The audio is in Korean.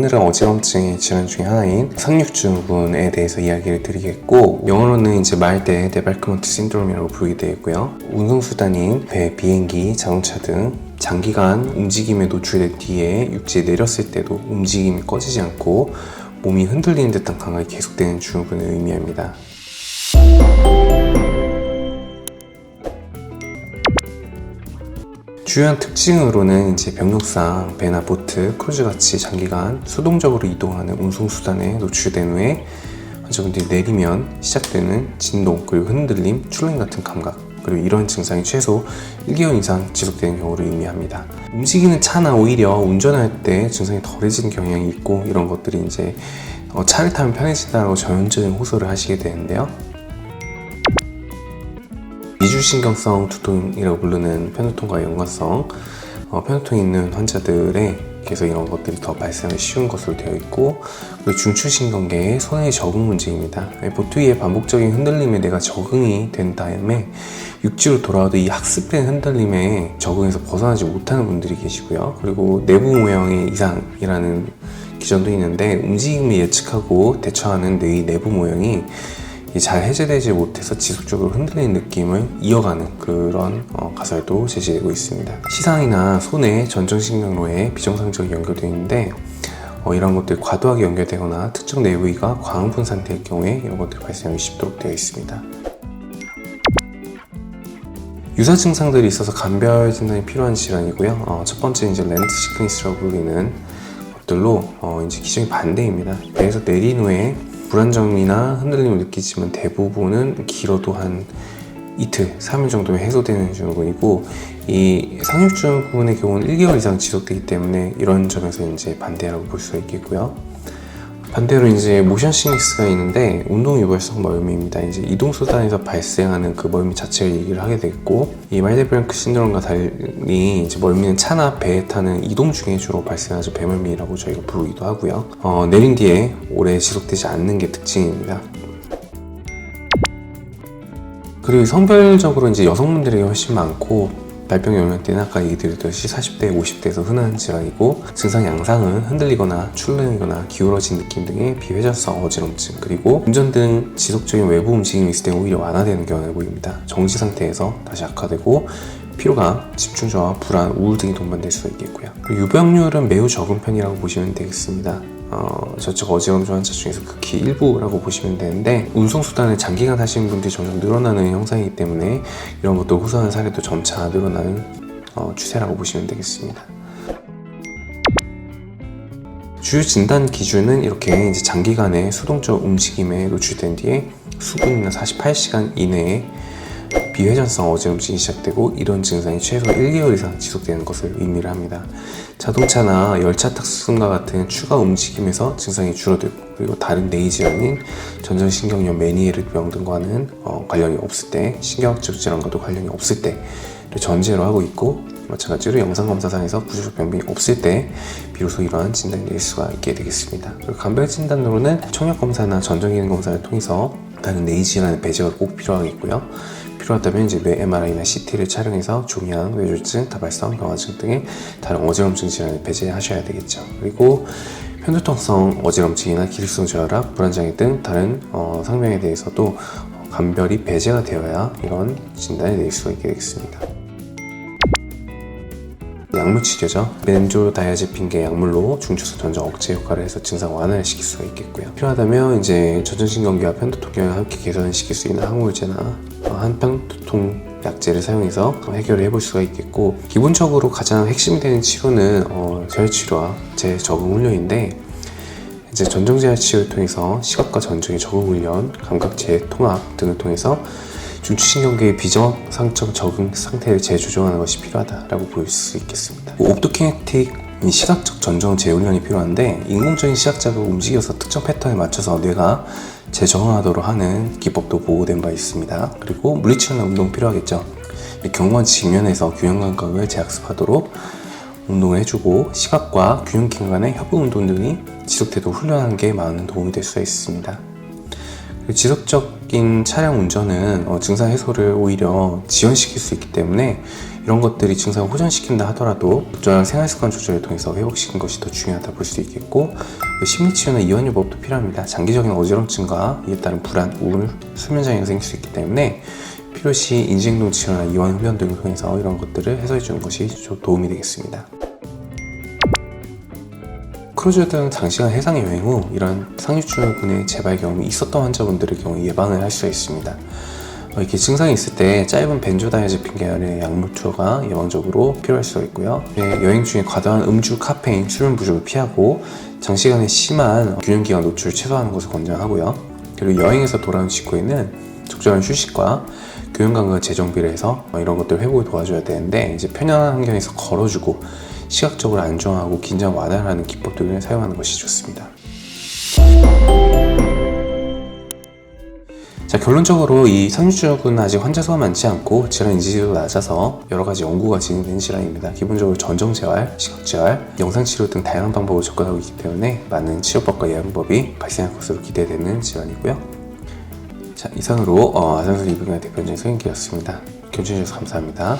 오늘은 어지럼증의 질환 중에 하나인 상륙증후군에 대해서 이야기를 드리겠고, 영어로는 이제 말대 데발크먼트 신드롬이라고 부르게 되고요. 운송수단인 배, 비행기, 자동차 등 장기간 움직임에 노출된 뒤에 육지에 내렸을 때도 움직임이 꺼지지 않고 몸이 흔들리는 듯한 감각이 계속되는 증후군을 의미합니다. 주요한 특징으로는 이제 병력상 배나 보트, 크루즈같이 장기간 수동적으로 이동하는 운송수단에 노출된 후에 환자분들이 내리면 시작되는 진동, 그리고 흔들림, 출렁임 같은 감각, 그리고 이런 증상이 최소 1개월 이상 지속되는 경우를 의미합니다. 움직이는 차나 오히려 운전할 때 증상이 덜해지는 경향이 있고, 이런 것들이 이제 차를 타면 편해진다고 전형적인 호소를 하시게 되는데요. 이주신경성 두통이라고 부르는 편두통과 연관성, 편두통이 있는 환자들의 그래서 이런 것들이 더 발생하기 쉬운 것으로 되어 있고, 그리고 중추신경계의 손의 적응 문제입니다. 보트 위에 반복적인 흔들림에 내가 적응이 된 다음에 육지로 돌아와도 이 학습된 흔들림에 적응해서 벗어나지 못하는 분들이 계시고요. 그리고 내부 모형의 이상이라는 기전도 있는데, 움직임을 예측하고 대처하는 뇌의 내부 모형이 잘 해제되지 못해서 지속적으로 흔들리는 느낌을 이어가는 그런 가설도 제시되고 있습니다. 시상이나 손의 전정신경로에 비정상적이 연결되어 있는데, 이런 것들이 과도하게 연결되거나 특정 내부위가 과흥분 상태일 경우에 이런 것들이 발생하기 쉽도록 되어 있습니다. 유사 증상들이 있어서 감별 진단이 필요한 질환이고요. 첫 번째 이제 렌트 시크니스라고 불리는 것들로 이제 기전이 반대입니다. 배에서 내린 후에 불안정이나 흔들림을 느끼지만 대부분은 길어도 한 이틀, 3일 정도면 해소되는 증후군이고, 이 상륙증후군의 경우는 1개월 이상 지속되기 때문에 이런 점에서 이제 반대라고 볼 수가 있겠고요. 반대로 이제 모션 시크니스가 있는데, 운동 유발성 멀미입니다. 이제 이동수단에서 발생하는 그 멀미 자체를 얘기를 하게 되겠고, 이 말데브랭크 신드롬과 달리 이제 멀미는 차나 배에 타는 이동 중에 주로 발생하죠. 배멀미라고 저희가 부르기도 하고요. 내린 뒤에 오래 지속되지 않는 게 특징입니다. 그리고 성별적으로 이제 여성분들에게 훨씬 많고, 발병 연령대는 아까 얘기 드렸듯이 40대, 50대에서 흔한 질환이고, 증상 양상은 흔들리거나 출렁이거나 기울어진 느낌 등의 비회전성 어지럼증, 그리고 운전 등 지속적인 외부 움직임이 있을 때 오히려 완화되는 경향을 보입니다. 정지 상태에서 다시 악화되고, 피로감, 집중저하, 불안, 우울 등이 동반될 수가 있겠고요. 유병률은 매우 적은 편이라고 보시면 되겠습니다. 저쪽 어지럼증 환자 중에서 극히 일부라고 보시면 되는데, 운송수단을 장기간 하시는 분들이 점점 늘어나는 형상이기 때문에 이런 것도 호소하는 사례도 점차 늘어나는 추세라고 보시면 되겠습니다. 주요 진단 기준은 이렇게 이제 장기간의 수동적 움직임에 노출된 뒤에 수분이나 48시간 이내에 비회전성 어지럼증이 시작되고, 이런 증상이 최소 1개월 이상 지속되는 것을 의미를 합니다. 자동차나 열차 탑승과 같은 추가 움직임에서 증상이 줄어들고, 그리고 다른 뇌의 질환인 전정신경염, 메니에르병 등과는 관련이 없을 때, 신경학적 질환과도 관련이 없을 때를 전제로 하고 있고, 마찬가지로 영상검사상에서 구조적 병변이 없을 때 비로소 이러한 진단이 낼 수가 있게 되겠습니다. 그리고 감별 진단으로는 청력검사나 전정기능검사를 통해서 다른 뇌의 질환의 배제가 꼭 필요하겠고요. 필요하다면 이제 뇌 MRI나 CT를 촬영해서 종양, 뇌졸중, 다발성, 경화증 등의 다른 어지럼증 질환을 배제하셔야 되겠죠. 그리고 편두통성 어지럼증이나 기립성 저혈압, 불안장애 등 다른 상병에 대해서도 감별이 배제가 되어야 이런 진단을 낼 수가 있게 되겠습니다. 약물 치료죠. 벤조다이아제핀계 약물로 중추소 전정 억제 효과를 해서 증상 완화를 시킬 수가 있겠고요. 필요하다면 이제 전정신경계와 편두통계와 함께 개선시킬 수 있는 항우울제나 한편두통 약제를 사용해서 해결을 해볼 수가 있겠고, 기본적으로 가장 핵심이 되는 치료는 저혈치료와 재적응 훈련인데, 이제 전정제약 치료를 통해서 시각과 전정의 적응 훈련, 감각 재통합 등을 통해서 중추신경계의 비정상적 적응 상태를 재조정하는 것이 필요하다라고 볼 수 있겠습니다. 옵토키네틱 시각적 전정 재훈련이 필요한데, 인공적인 시각자가 움직여서 특정 패턴에 맞춰서 뇌가 재정하도록 하는 기법도 보고된 바 있습니다. 그리고 물리치료나 운동 필요하겠죠. 경관 직면에서 균형 감각을 재학습하도록 운동을 해주고, 시각과 균형기 간의 협응 운동 등이 지속되도록 훈련하는 게 많은 도움이 될 수가 있습니다. 지속적인 차량 운전은 증상 해소를 오히려 지연시킬 수 있기 때문에 이런 것들이 증상을 호전시킨다 하더라도 적절한 생활습관 조절을 통해서 회복시킨 것이 더 중요하다 볼 수 있겠고, 심리치료나 이완요법도 필요합니다. 장기적인 어지럼증과 이에 따른 불안, 우울, 수면장애가 생길 수 있기 때문에 필요시 인지행동 치료나 이완 훈련 등을 통해서 이런 것들을 해소해 주는 것이 좀 도움이 되겠습니다. 크루즈 등 장시간 해상 여행 후 이런 상류증후군의 재발 경험이 있었던 환자분들의 경우 예방을 할 수가 있습니다. 이렇게 증상이 있을 때 짧은 벤조다이아제핀 계열의 약물 투여가 예방적으로 필요할 수가 있고요. 여행 중에 과도한 음주, 카페인, 수면 부족을 피하고 장시간의 심한 균형기관 노출을 최소화하는 것을 권장하고요. 그리고 여행에서 돌아온 직후에는 적절한 휴식과 교연감과 재정비를 해서 이런 것들 회복을 도와줘야 되는데, 이제 편안한 환경에서 걸어주고 시각적으로 안정하고 긴장 완화하는 기법들을 사용하는 것이 좋습니다. 자, 결론적으로 이 상류증후군은 아직 환자 수가 많지 않고 질환 인지도도 낮아서 여러 가지 연구가 진행되는 질환입니다. 기본적으로 전정재활, 시각재활, 영상치료 등 다양한 방법을 접근하고 있기 때문에 많은 치료법과 예방법이 발생할 것으로 기대되는 질환이고요. 자, 이상으로 아산수 이병관 대표님 소개기였습니다. 경청해주셔서 감사합니다.